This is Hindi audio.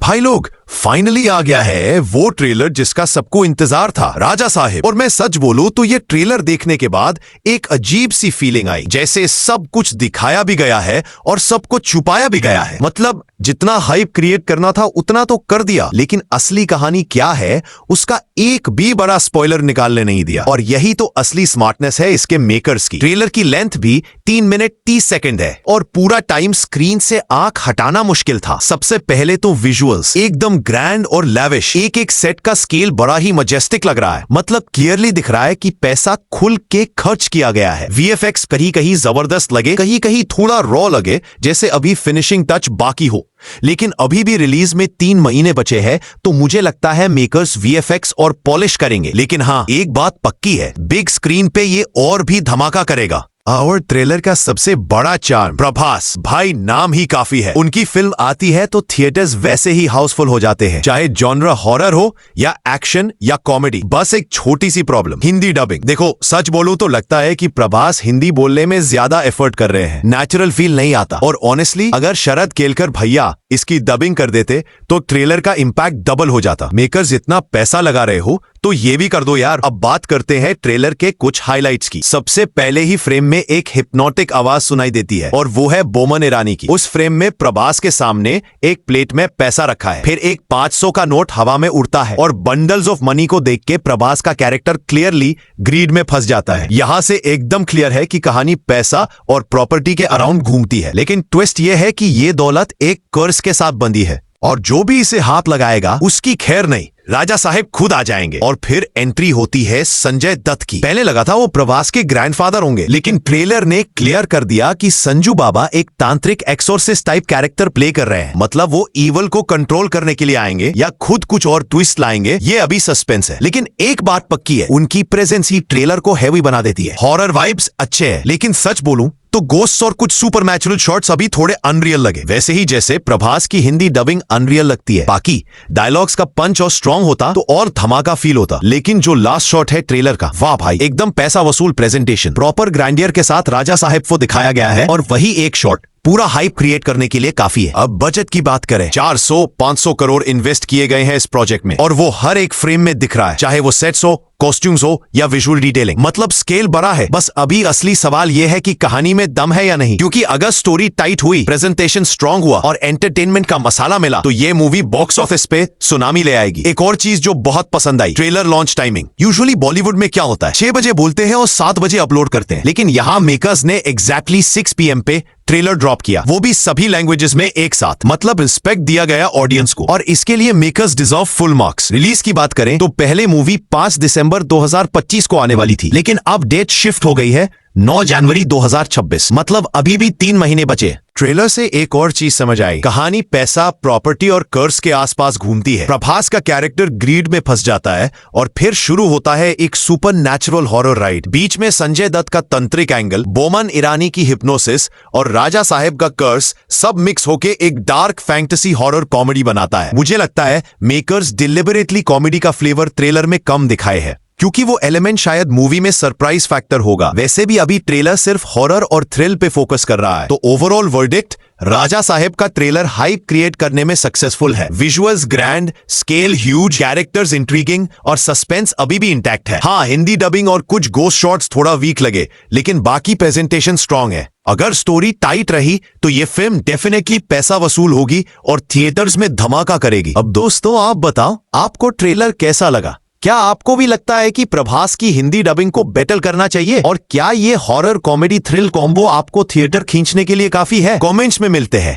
भाई लोग फाइनली आ गया है वो ट्रेलर जिसका सबको इंतजार था, राजा साहिब। और मैं सच बोलूं तो ये ट्रेलर देखने के बाद एक अजीब सी फीलिंग आई, जैसे सब कुछ दिखाया भी गया है और सब कुछ छुपाया भी गया है। मतलब जितना हाइप क्रिएट करना था उतना तो कर दिया, लेकिन असली कहानी क्या है उसका एक भी बड़ा स्पॉइलर निकालने नहीं दिया। और यही तो असली स्मार्टनेस है इसके मेकर्स की। ट्रेलर की लेंथ भी 3 मिनट 30 सेकंड है और पूरा टाइम स्क्रीन से आंख हटाना मुश्किल था। सबसे पहले तो विजुअल्स एकदम ग्रैंड और लैविश, एक एक सेट का स्केल बड़ा ही मजेस्टिक लग रहा है। मतलब क्लियरली दिख रहा है कि पैसा खुल के खर्च किया गया है। वीएफएक्स कहीं कहीं जबरदस्त लगे, कहीं कहीं थोड़ा रॉ लगे, जैसे अभी फिनिशिंग टच बाकी हो। लेकिन अभी भी रिलीज में 3 महीने बचे हैं, तो मुझे लगता है मेकर्स वीएफएक्स और पॉलिश करेंगे। लेकिन हाँ, एक बात पक्की है, बिग स्क्रीन पे ये और भी धमाका करेगा। और ट्रेलर का सबसे बड़ा चार्म प्रभास भाई, नाम ही काफी है। उनकी फिल्म आती है तो थिएटर्स वैसे ही हाउसफुल हो जाते हैं, चाहे जॉनरा हॉरर हो या एक्शन या कॉमेडी। बस एक छोटी सी प्रॉब्लम, हिंदी डबिंग। देखो सच बोलूं तो लगता है कि प्रभास हिंदी बोलने में ज्यादा एफर्ट कर रहे हैं, नेचुरल फील नहीं आता। और ऑनेस्टली अगर शरद केलकर भैया इसकी डबिंग कर देते तो ट्रेलर का इंपैक्ट डबल हो जाता। मेकर्स इतना पैसा लगा रहे हो तो ये भी कर दो यार। अब बात करते हैं ट्रेलर के कुछ हाइलाइट्स की। सबसे पहले ही फ्रेम में एक हिप्नोटिक आवाज सुनाई देती है और वो है बोमन ईरानी की। उस फ्रेम में प्रभास के सामने एक प्लेट में पैसा रखा है, फिर एक 500 का नोट हवा में उड़ता है और बंडल्स ऑफ मनी को देख के प्रभास का कैरेक्टर क्लियरली ग्रीड में फंस जाता है। यहाँ से एकदम क्लियर है कि कहानी पैसा और प्रॉपर्टी के अराउंड घूमती है। लेकिन ट्विस्ट ये है कि ये दौलत एक कर्ज के साथ बंधी है और जो भी इसे हाथ लगाएगा उसकी खैर नहीं, राजा साहेब खुद आ जाएंगे। और फिर एंट्री होती है संजय दत्त की। पहले लगा था वो प्रभास के ग्रैंडफादर होंगे, लेकिन ट्रेलर ने क्लियर कर दिया कि संजू बाबा एक तांत्रिक एक्सोर्सिस्ट टाइप कैरेक्टर प्ले कर रहे हैं। मतलब वो ईवल को कंट्रोल करने के लिए आएंगे या खुद कुछ और ट्विस्ट लाएंगे, ये अभी सस्पेंस है। लेकिन एक बात पक्की है, उनकी प्रेजेंस ही ट्रेलर को हैवी बना देती है। हॉरर वाइब्स अच्छे हैं, लेकिन सच बोलूं तो गोस्ट्स और कुछ सुपरनैचुरल शॉट्स अभी थोड़े अनरियल लगे, वैसे ही जैसे प्रभास की हिंदी डबिंग अनरियल लगती है। बाकी डायलॉग्स का पंच और स्ट्रॉन्ग होता तो और धमाका फील होता। लेकिन जो लास्ट शॉट है ट्रेलर का, वाह भाई, एकदम पैसा वसूल प्रेजेंटेशन। प्रॉपर ग्रैंडियर के साथ राजा साहेब को दिखाया गया है और वही एक शॉट पूरा हाइप क्रिएट करने के लिए काफी है। अब बजट की बात करें, 400-500 करोड़ इन्वेस्ट किए गए हैं इस प्रोजेक्ट में और वो हर एक फ्रेम में दिख रहा है, चाहे वो सेट्स हो, कॉस्ट्यूम्स हो या विजुअल डिटेलिंग। मतलब स्केल बड़ा है। बस अभी असली सवाल यह है कि कहानी में दम है या नहीं, क्योंकि अगर स्टोरी टाइट हुई, प्रेजेंटेशन स्ट्रांग हुआ और एंटरटेनमेंट का मसाला मिला तो ये मूवी बॉक्स ऑफिस पे सुनामी ले आएगी। एक और चीज जो बहुत पसंद आई, trailer launch timing. Usually Bollywood में क्या होता है, 6 बजे बोलते हैं और 7 बजे अपलोड करते हैं, लेकिन यहाँ मेकर्स ने एग्जैक्टली 6 PM पे ट्रेलर ड्रॉप किया, वो भी सभी लैंग्वेजेस में एक साथ। मतलब रिस्पेक्ट दिया गया ऑडियंस को और इसके लिए makers deserve full marks. Release की बात करें तो पहले मूवी 5 दिसंबर 2025 को आने वाली थी, लेकिन अब डेट शिफ्ट हो गई है 9 जनवरी 2026। मतलब अभी भी 3 महीने बचे। ट्रेलर से एक और चीज समझ आई, कहानी पैसा, प्रॉपर्टी और कर्ज के आसपास घूमती है। प्रभास का कैरेक्टर ग्रीड में फंस जाता है और फिर शुरू होता है एक सुपर नेचुरल हॉरर राइड। बीच में संजय दत्त का तंत्रिक एंगल, बोमन ईरानी की हिप्नोसिस और राजा साहेब का कर्ज सब मिक्स होके एक डार्क फैंटेसी हॉरर कॉमेडी बनाता है। मुझे लगता है मेकर्स डिलिबरेटली कॉमेडी का फ्लेवर ट्रेलर में कम दिखाए है, क्योंकि वो एलिमेंट शायद मूवी में सरप्राइज फैक्टर होगा। वैसे भी अभी ट्रेलर सिर्फ हॉरर और थ्रिल पे फोकस कर रहा है। तो ओवरऑल वर्डिक्ट, राजा साहेब का ट्रेलर हाइप क्रिएट करने में सक्सेसफुल है। Visuals grand, scale huge, characters intriguing और सस्पेंस अभी भी इंटैक्ट है। हाँ, हिंदी डबिंग और कुछ गोस्ट शॉट्स थोड़ा वीक लगे, लेकिन बाकी प्रेजेंटेशन स्ट्रांग है। अगर स्टोरी टाइट रही तो ये फिल्म डेफिनेटली पैसा वसूल होगी और थिएटर्स में धमाका करेगी। अब दोस्तों आप बताओ, आपको ट्रेलर कैसा लगा? क्या आपको भी लगता है कि प्रभास की हिंदी डबिंग को बेटर करना चाहिए? और क्या ये हॉरर कॉमेडी थ्रिल कॉम्बो आपको थिएटर खींचने के लिए काफी है? कमेंट्स में मिलते हैं।